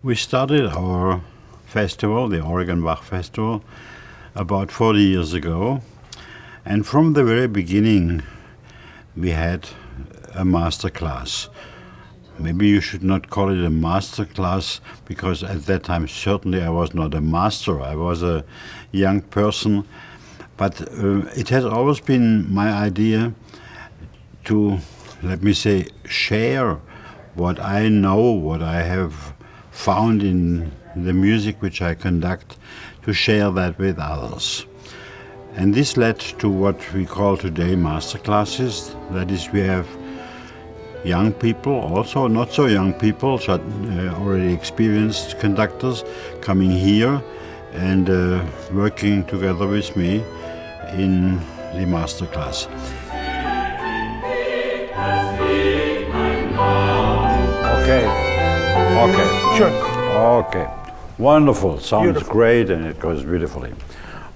We started our festival, the Oregon Bach Festival, about 40 years ago. And from the very beginning, we had a master class. Maybe you should not call it a master class, because at that time certainly I was not a master. I was a young person. But it has always been my idea to, let me say, share what I know, what I have found in the music which I conduct, to share that with others. And this led to what we call today master classes. That is, we have young people, also not so young people, but already experienced conductors coming here and working together with me in the master class. Okay, sure. Okay, wonderful, sounds Beautiful. Great, and it goes beautifully.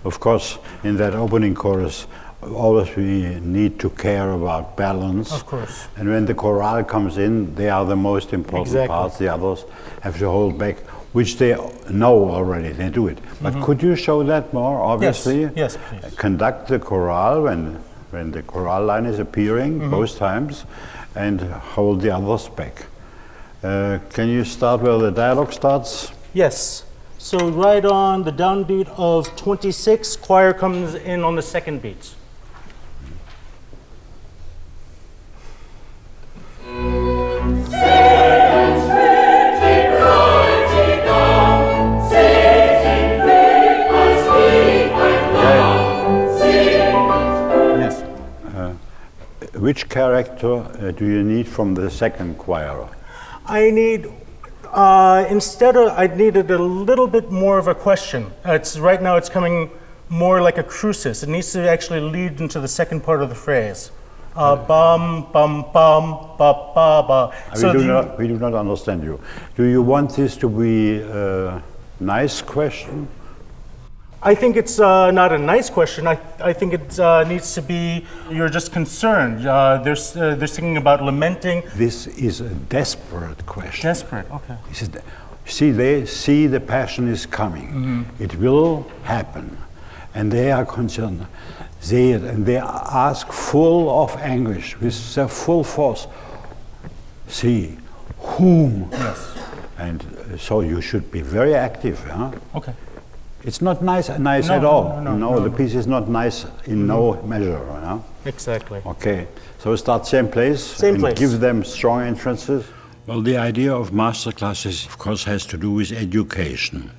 Of course, in that opening chorus, always we need to care about balance. Of course. And when the choral comes in, they are the most important Exactly. parts. The others have to hold back, which they know already, they do it. But could you show that more, obviously? Yes, please. Conduct the choral when the choral line is appearing, both times, and hold the others back. Can you start where the dialogue starts? Yes. So right on the downbeat of 26, choir comes in on the second beat. Yes. Which character do you need from the second choir? I need, I needed a little bit more of a question. Right now it's coming more like a crucis. It needs to actually lead into the second part of the phrase. Bum, bum, bum, ba, ba, ba. We do not understand you. Do you want this to be a nice question? I think it's not a nice question. I think it needs to be, you're just concerned. They're singing about lamenting. This is a desperate question. Desperate, okay. They see the passion is coming. It will happen. And they are concerned. They ask full of anguish, with their full force. See, whom? Yes. And so you should be very active. Huh? Okay. It's not nice at all. No, the piece is not nice in no measure. No? Exactly. Okay, so start same place. Same place. Give them strong entrances. Well, the idea of master classes, of course, has to do with education.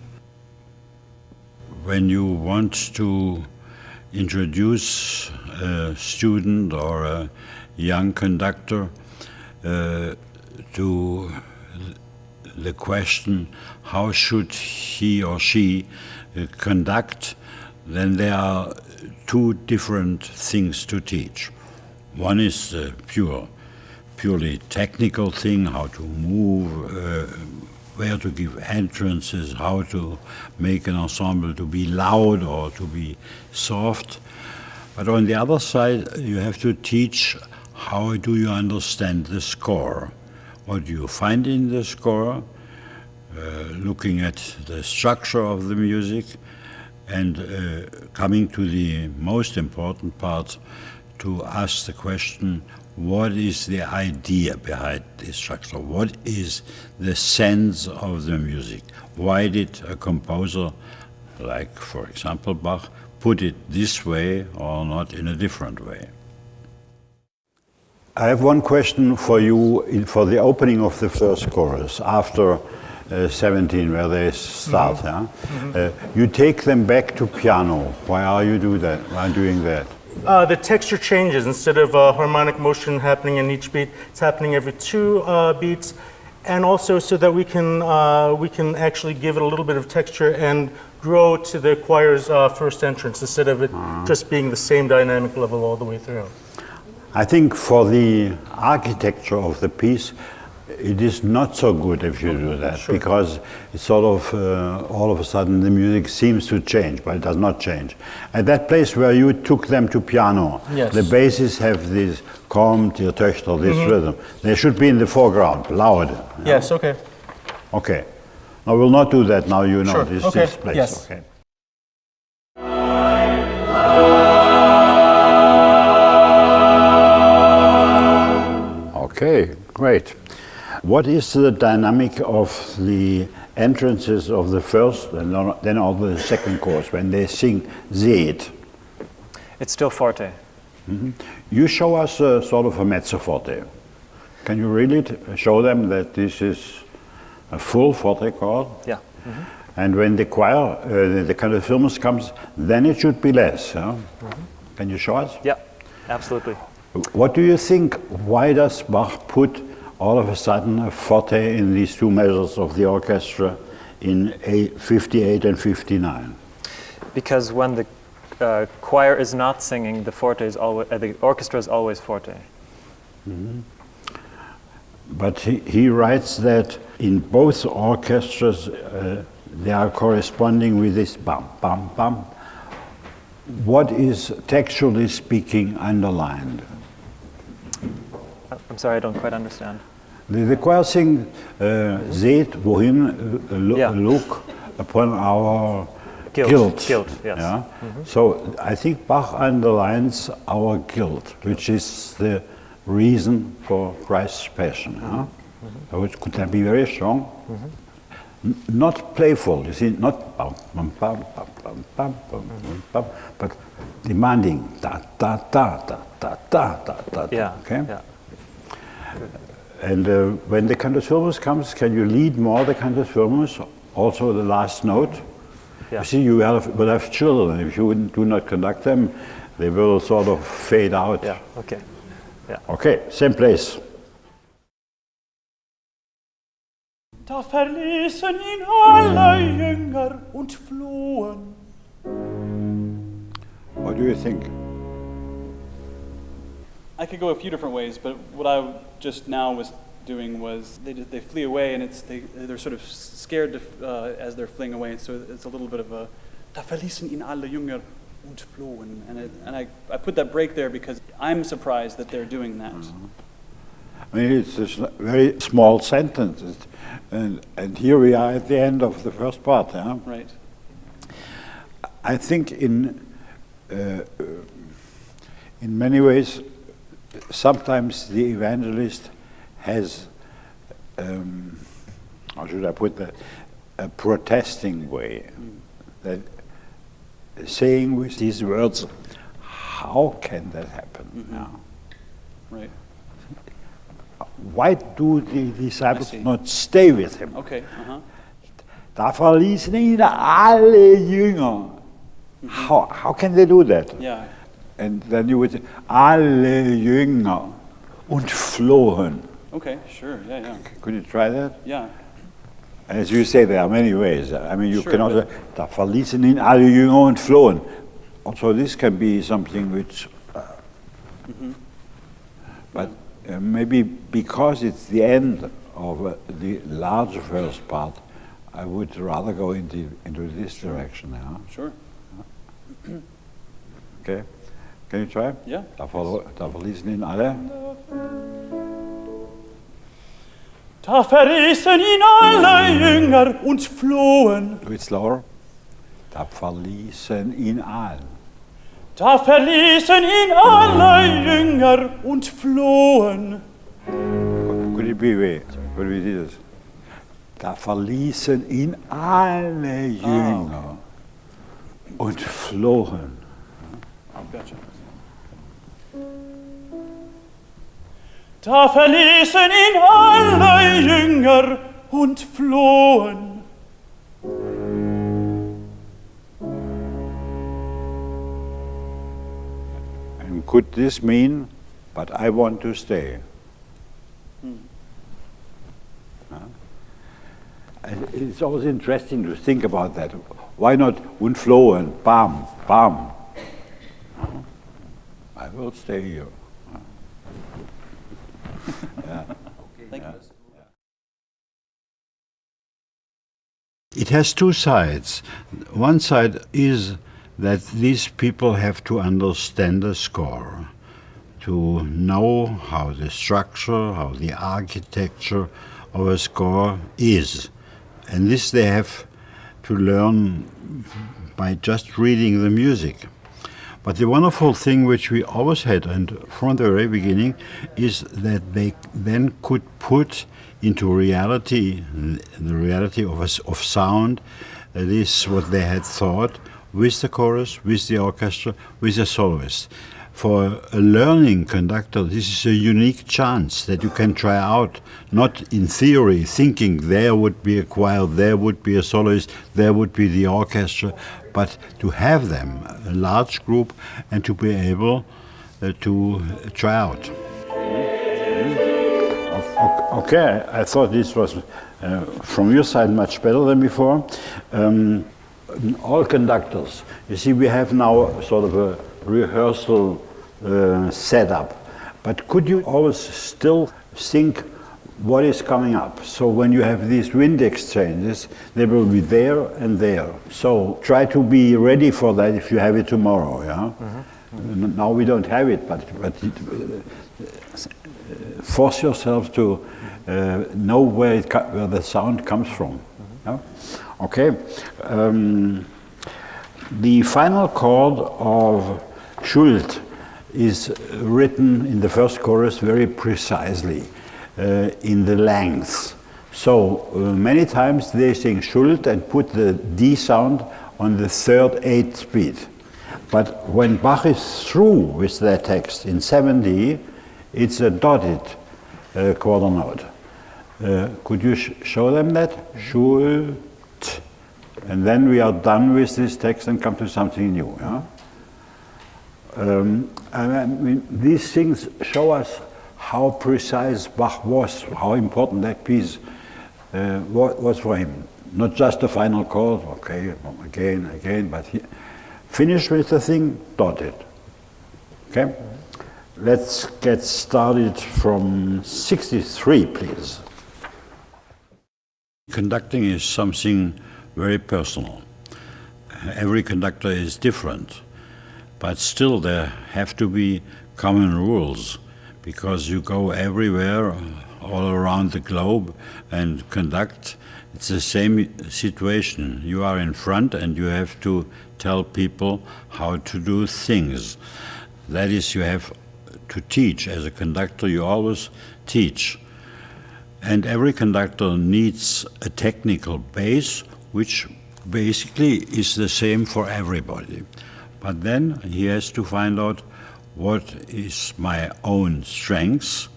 When you want to introduce a student or a young conductor to the question, how should he or she conduct, then there are two different things to teach. One is the purely technical thing, how to move, where to give entrances, how to make an ensemble to be loud or to be soft. But on the other side, you have to teach how do you understand the score. What do you find in the score? Looking at the structure of the music and coming to the most important part, to ask the question, what is the idea behind the structure? What is the sense of the music? Why did a composer, like for example Bach, put it this way or not in a different way? I have one question for you for the opening of the first chorus after 17, where they start. You take them back to piano. Why are you doing that? The texture changes. Instead of harmonic motion happening in each beat, it's happening every two beats, and also so that we can actually give it a little bit of texture and grow to the choir's first entrance instead of it just being the same dynamic level all the way through. I think for the architecture of the piece, it is not so good if you do that, because it's sort of all of a sudden the music seems to change, but it does not change. At that place where you took them to piano, the basses have this Komm, dir Töchter, this rhythm. They should be in the foreground, loud. Yes, okay. Okay. I will not do that now, you know, Sure. this, Okay. this place. Yes. Okay. Okay, great. What is the dynamic of the entrances of the first and then of the second chorus when they sing Seht? It's still forte. You show us a sort of a mezzo forte. Can you really show them that this is a full forte chord? Yeah. And when the choir, the conductors comes, then it should be less. Huh? Can you show us? Yeah, absolutely. What do you think? Why does Bach put all of a sudden a forte in these two measures of the orchestra in 58 and 59? Because when the choir is not singing, the forte is always, the orchestra is always forte. But he writes that in both orchestras they are corresponding with this bam, bam, bam. What is textually speaking underlined? I'm sorry, I don't quite understand. The choir sing Seht, wohin, look upon our guilt. Guilt, yes. Yeah? So I think Bach underlines our guilt, which is the reason for Christ's passion. Huh? So it could be very strong. Not playful, you see, not bam, bam, bam, bam, bam, bam, bam, bam, but demanding da da da da da da da da. Yeah. Okay. Yeah. And when the cantus comes, can you lead more the cantus also the last note? Yeah. You see, you will have children. If you do not conduct them, they will sort of fade out. Yeah. Okay. Yeah. Okay, same place. Da verließen ihn alle Jünger und flohen. What do you think? I could go a few different ways, but what I just now was doing was they flee away, and they're sort of scared as they're fleeing away. So it's a little bit of a da verließen ihn alle Jünger und flohen, and I put that break there because I'm surprised that they're doing that. I mean, it's a very small sentence, and here we are at the end of the first part. Huh? Right. I think in many ways, sometimes the evangelist has, how should I put that, a protesting way, that saying with these words, how can that happen now? Right. Why do the disciples not stay with him? Okay. Da verließen ihn alle Jünger. How can they do that? Yeah. And then you would say, alle Jünger und flohen. Okay. Sure. Yeah. Could you try that? Yeah. As you say, there are many ways. I mean, you Sure, can also, da verließen ihn alle Jünger und flohen. Also this can be something which, but maybe because it's the end of the larger first part, I would rather go into this direction now. Sure. Okay, can you try? Yeah. Da verließen ihn alle. Da verließen ihn alle Jünger und flohen. Do it slower. Da verließen ihn alle. Da verließen ihn alle Jünger und flohen. Could it be way? Could we do this? Da verließen ihn alle Jünger und flohen. Gotcha. Da verließen ihn alle Jünger und flohen. And could this mean, but I want to stay? It's always interesting to think about that. Why not und flohen, bam, bam? I will stay here. Yeah. Thank you. It has two sides. One side is that these people have to understand the score, to know how the structure, how the architecture of a score is. And this they have to learn by just reading the music. But the wonderful thing which we always had, and from the very beginning, is that they then could put into reality, the reality of sound, that is what they had thought, with the chorus, with the orchestra, with the soloist. For a learning conductor, this is a unique chance that you can try out, not in theory, thinking there would be a choir, there would be a soloist, there would be the orchestra, but to have them, a large group, and to be able to try out. Okay, I thought this was, from your side, much better than before. All conductors, you see, we have now sort of a rehearsal setup, but could you always still think what is coming up? So when you have these wind exchanges, they will be there and there. So try to be ready for that if you have it tomorrow. Yeah. Mm-hmm. Now we don't have it, but force yourself to know where the sound comes from. Mm-hmm. Yeah? Okay. The final chord of Hult is written in the first chorus very precisely in the length. So many times they sing Hult and put the D sound on the 3rd 8th beat. But when Bach is through with that text in 7D, it's a dotted quarter note. Could you show them that? Hult. And then we are done with this text and come to something new. Yeah? I mean, these things show us how precise Bach was, how important that piece was for him. Not just the final chord, okay, again, but he finished with the thing, dotted. Okay? Let's get started from 63, please. Conducting is something very personal. Every conductor is different, but still there have to be common rules, because you go everywhere, all around the globe, and conduct. It's the same situation. You are in front and you have to tell people how to do things. That is, you have to teach. As a conductor, you always teach. And every conductor needs a technical base, which basically is the same for everybody. But then he has to find out what is my own strengths,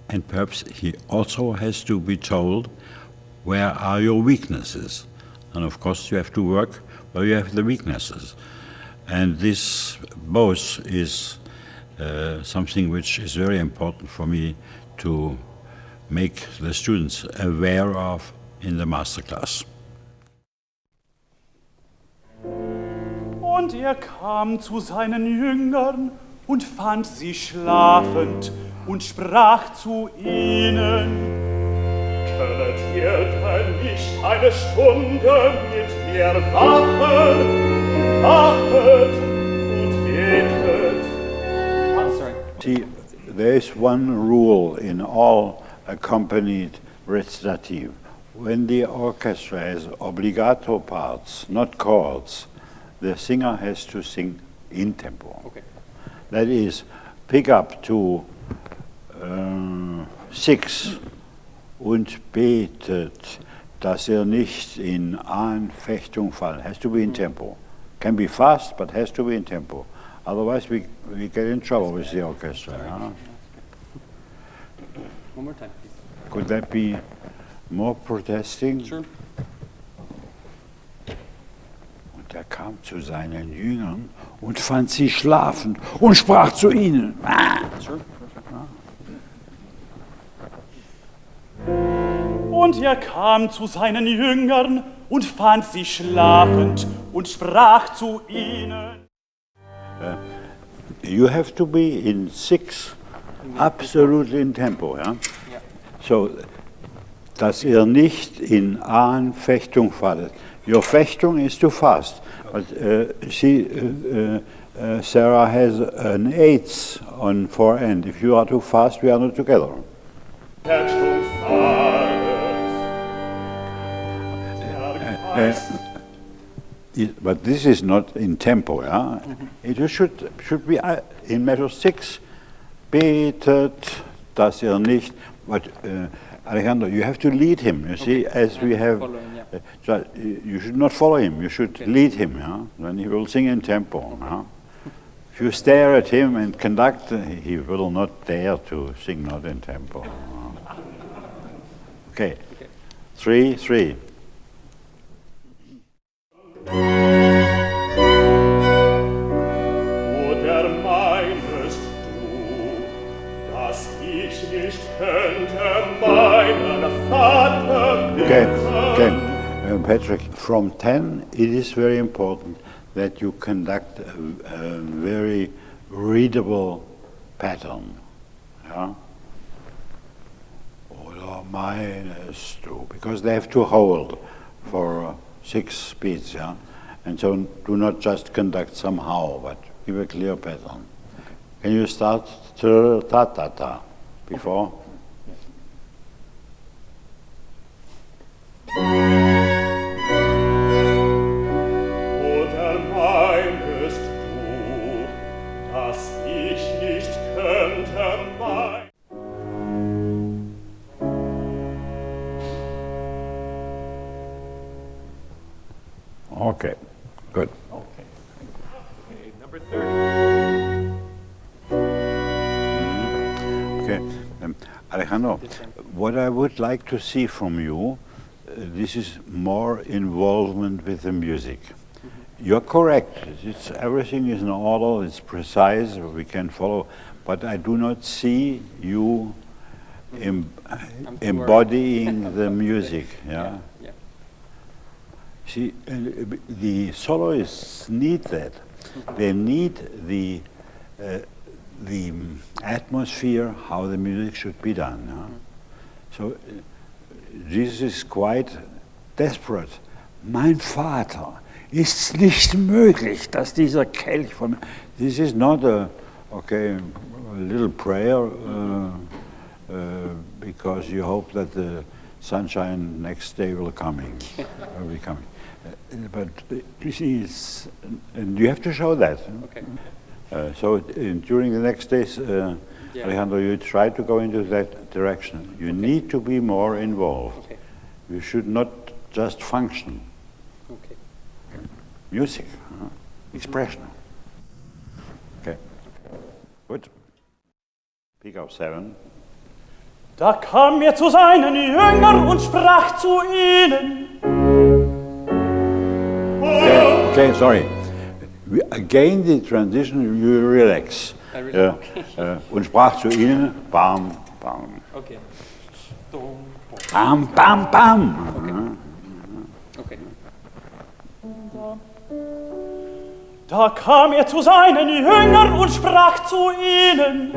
and perhaps he also has to be told where are your weaknesses. And of course you have to work where you have the weaknesses. And this both is something which is very important for me to make the students aware of in the masterclass. Und kam zu seinen Jüngern und fand sie schlafend und sprach zu ihnen: Könnet ihr denn nicht eine Stunde mit mir wachen? Wachet und betet. Oh, sorry. See, there is one rule in all accompanied recitative. When the orchestra has obbligato parts, not chords, the singer has to sing in tempo. Okay. That is, pick up to 6 und betet, dass nicht in Anfechtung fallen. Has to be in tempo. Can be fast, but has to be in tempo. Otherwise, we get in trouble with the orchestra. Yeah? One more time, please. Could that be more protesting? Sure. Und er kam zu seinen Jüngern und fand sie schlafend und sprach zu ihnen. Sure. Und kam zu seinen Jüngern und fand sie schlafend und sprach zu ihnen. You have to be in 6, absolutely in tempo. Yeah? Yeah. So, dass ihr nicht in Anfechtung fallet. Your fechtung is too fast. But Sarah has an 8 on 4 end. If you are too fast, we are not together. But this is not in tempo, yeah? It should be in measure 6. Betet, dass ihr nicht. But Alejandro, you have to lead him, you see, as we have. So you should not follow him, you should lead him, yeah? Then he will sing in tempo. Yeah? If you stare at him and conduct, he will not dare to sing not in tempo. Okay. 3-3. Oder meinest du, dass ich nicht könnte meinen Vater bitten? Patrick, from 10, it is very important that you conduct a very readable pattern. Yeah? Oder meinest du? Because they have to hold for 6 beats, yeah? And so do not just conduct somehow, but give a clear pattern. Can you start ta-ta-ta before? Oder meinest du, dass ich nicht könnte mein... Okay, good. Okay, number 30. Okay, Alejandro, what I would like to see from you, this is more involvement with the music. You're correct. Everything is in order. It's precise. We can follow, but I do not see you embodying the music. Yeah. Yeah. See, the soloists need that. They need the atmosphere, how the music should be done. Yeah? So Jesus is quite desperate. Mein Vater, ist's nicht möglich, dass dieser Kelch von... This is not a little prayer because you hope that the sunshine next day will be coming. But you see, and you have to show that. Okay. So during the next days, Alejandro, you try to go into that direction. You need to be more involved. Okay. You should not just function. Okay. Music, expression. Okay. Good. Pick up 7. Da kam er zu seinen Jüngern und sprach zu ihnen. Okay, sorry. Again the transition, you relax. Und sprach zu ihnen, bam, bam. Okay. Bam, bam, bam. Okay. Da kam er zu seinen Jüngern und sprach zu ihnen.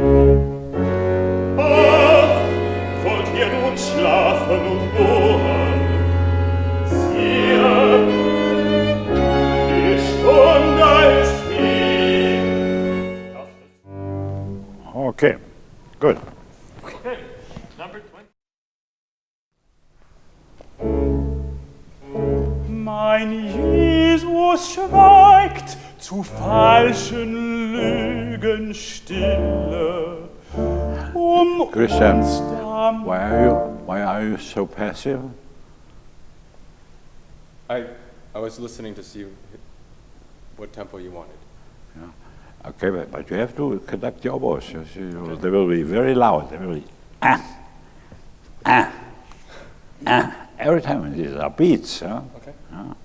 Ach, wollt ihr nun schlafen und ruhen? Siehe, die Stunde ist hier. Okay, good. Okay, number 20. Mein Jesus schweigt, zu falschen Lügen stille. Christian, why are you so passive? I was listening to see what tempo you wanted. Yeah. Okay, but you have to conduct the oboes. They will be very loud. They will be every time. These are beats. Huh? Okay. Yeah.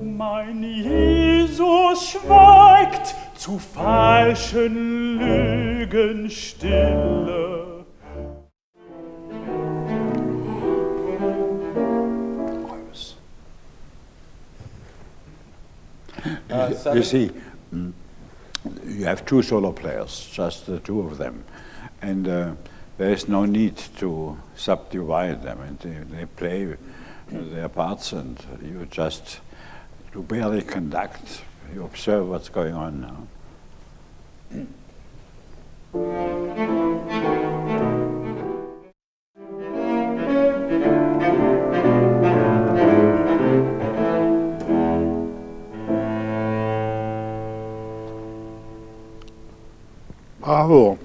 Mein Jesus schweigt, zu falschen Lügen stille. You see, you have 2 solo players, just the 2 of them, and there is no need to subdivide them, and they play their parts, and you just barely conduct. You observe what's going on now. before.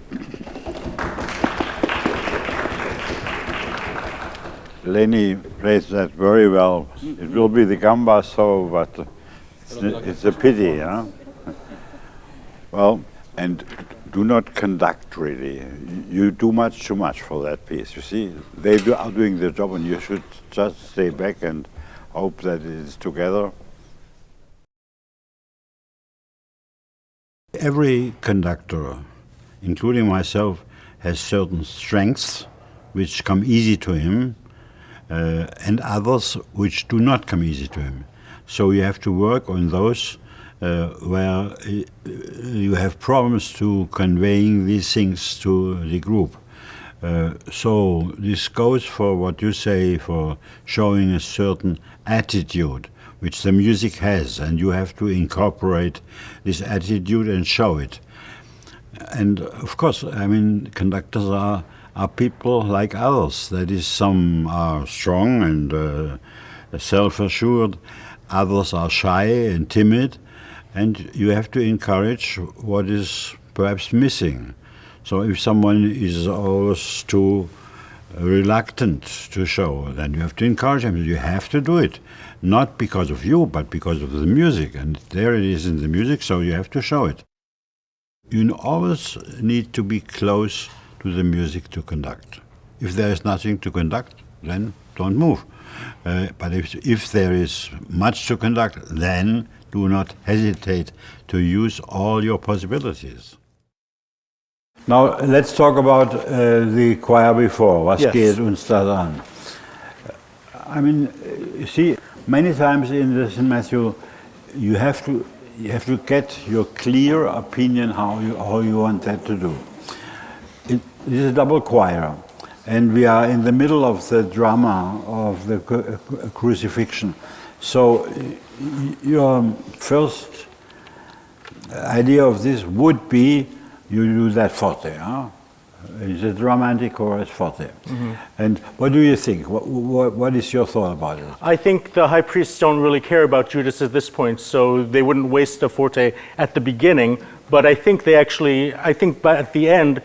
Lenny plays that very well. It will be the gamba solo, but it's a pity, huh? Well, and do not conduct really. You do too much for that piece. You see, are doing the job, and you should just stay back and hope that it is together. Every conductor, including myself, has certain strengths which come easy to him, and others which do not come easy to him. So you have to work on those where you have problems to conveying these things to the group. So this goes for what you say, for showing a certain attitude which the music has, and you have to incorporate this attitude and show it. And of course, I mean, conductors are people like others. That is, some are strong and self-assured, others are shy and timid, and you have to encourage what is perhaps missing. So if someone is always too reluctant to show, then you have to encourage him. You have to do it, not because of you, but because of the music. And there it is in the music, so you have to show it. You always need to be close to the music to conduct. If there is nothing to conduct, then don't move. But if there is much to conduct, then do not hesitate to use all your possibilities. Now let's talk about the choir before. Was geht uns das an? I mean, you see, many times in the St. Matthew, you have to get your clear opinion how you want that to do. This is a double choir, and we are in the middle of the drama of the crucifixion. So your first idea of this would be you do that forte, huh? It's a romantic chorus forte. Mm-hmm. And what do you think? What is your thought about it? I think the high priests don't really care about Judas at this point, so they wouldn't waste a forte at the beginning. But I think they actually, but at the end,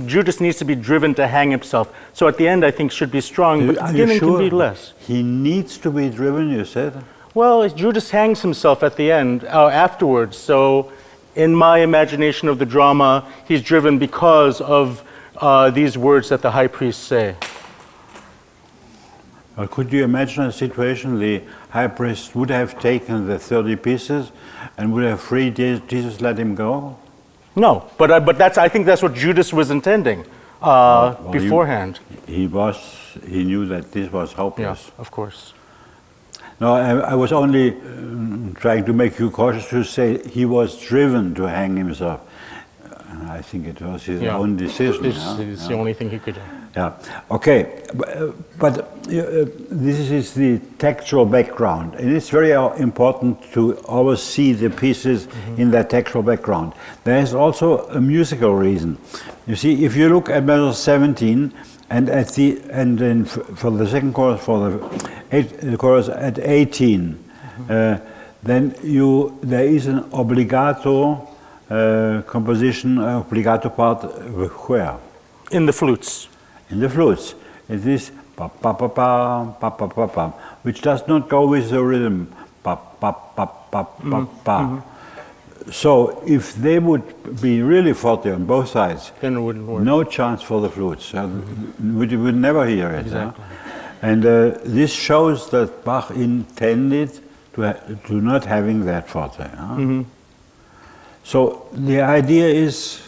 Judas needs to be driven to hang himself. So at the end, I think should be strong, but at the beginning can be less. He needs to be driven, you said? Well, Judas hangs himself at the end, afterwards. So in my imagination of the drama, he's driven because of these words that the high priest say. Well, could you imagine a situation the high priest would have taken the 30 pieces and would have freed Jesus, let him go? No, but I think that's what Judas was intending beforehand. He knew that this was hopeless. Yeah, of course. No, I was only trying to make you cautious to say he was driven to hang himself. I think it was his own decision. It's the only thing he could do. Yeah. Okay, but this is the textual background, and it's very important to always see the pieces in that textual background. There is also a musical reason. You see, if you look at measure 17, and then for the second chorus, for the chorus at 18, then there is an obbligato composition, obbligato part where? In the flutes. In the flutes. It is pa pa pa pa pa pa pa pa, which does not go with the rhythm pa pa pa pa pa pa. So if they would be really forte on both sides, then it wouldn't work. No chance for the flutes. We would never hear it. Exactly. And this shows that Bach intended to not having that forte. So the idea is,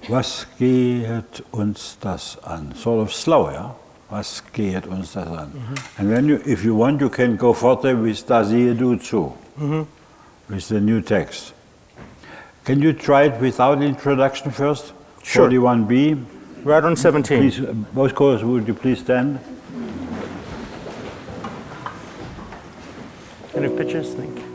was geht uns das an? Sort of slow, yeah? Was geht uns das an? And then if you want, you can go forte with das ihr du zu, with the new text. Can you try it without introduction first? Sure. 41b. Right on 17. Please, both chorus, would you please stand? Any pictures? Thank you.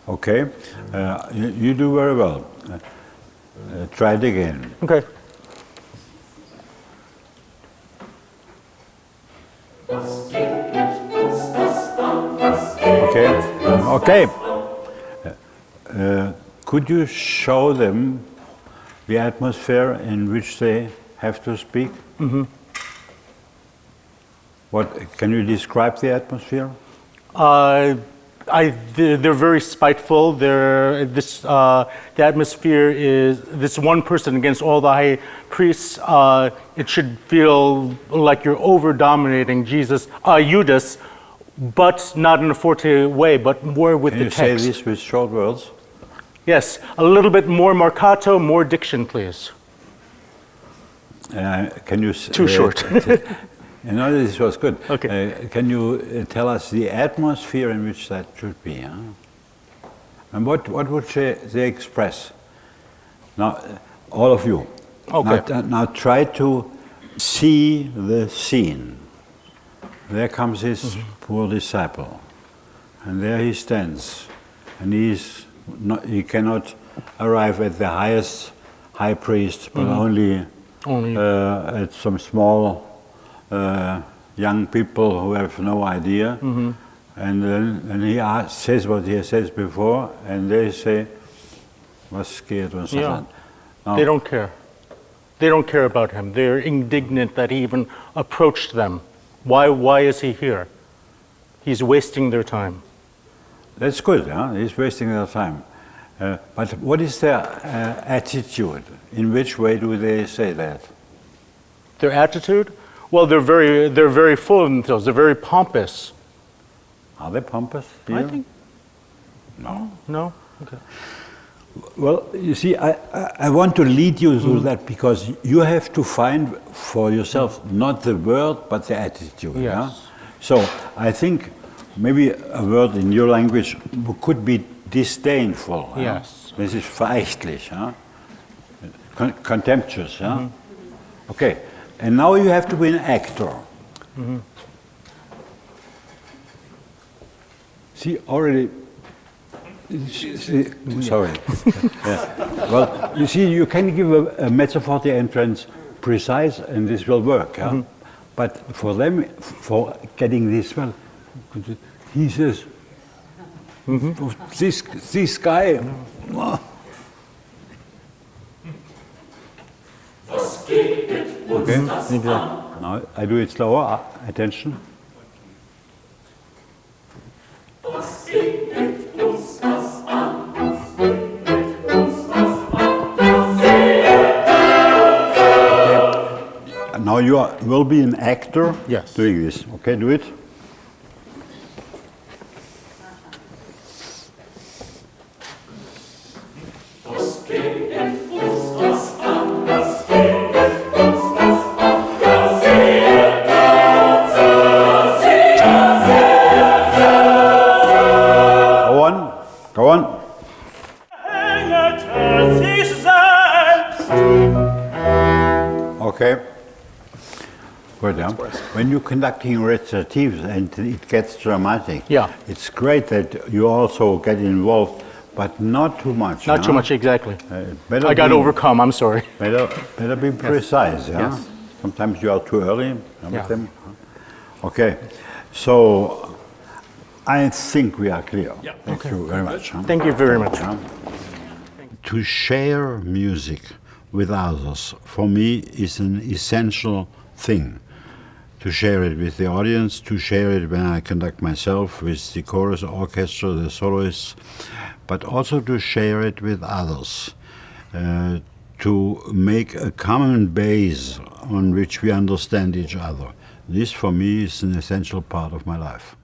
Okay, you do very well. Try it again. Okay. Okay. Could you show them the atmosphere in which they have to speak? Mm-hmm. What can you describe the atmosphere? They're very spiteful. The atmosphere is this one person against all the high priests. It should feel like you're over dominating Judas, but not in a forte way, but more with Can the you text. say this with short words? Yes, a little bit more marcato, more diction, please. Can you? Too short. You know, this was good. Okay. Can you tell us the atmosphere in which that should be? Huh? And what would they express? Now, all of you. Okay. Now try to see the scene. There comes his poor disciple, and there he stands, and he cannot arrive at the highest high priest, but only at some small young people who have no idea, and then he says what he says before, and they say, "Was geht uns das an?" Now, They don't care. They don't care about him. They're indignant that he even approached them. Why is he here? He's wasting their time. That's good, huh? He's wasting their time. But what is their attitude? In which way do they say that? Their attitude? Well, they're very full of themselves. They're very pompous. Are they pompous? I think No. no. Okay. Well, you see, I want to lead you through that because you have to find for yourself not the word but the attitude. Yes. Yeah? So I think maybe a word in your language could be disdainful. Yes. This is verächtlich, huh? Contemptuous. Huh? Okay, and now you have to be an actor. See, already. Sorry. Yeah. Well, you see, you can give a mezzo forte entrance precise, and this will work. Yeah? But for them, for getting this well, he says, "This guy." Okay. Now I do it slower. Attention. Now you will be an actor doing this. Okay, do it. Go on. Okay. Good, yeah. When you're conducting recitatives and it gets dramatic, it's great that you also get involved, but not too much. Not too much, exactly. I got overcome, I'm sorry. Better be precise, yeah? Yes. Sometimes you are too early with them. Okay, so I think we are clear. Thank you very much. Huh? Thank you very much. To share music with others, for me, is an essential thing. To share it with the audience, to share it when I conduct myself with the chorus, orchestra, the soloists, but also to share it with others, to make a common base on which we understand each other. This, for me, is an essential part of my life.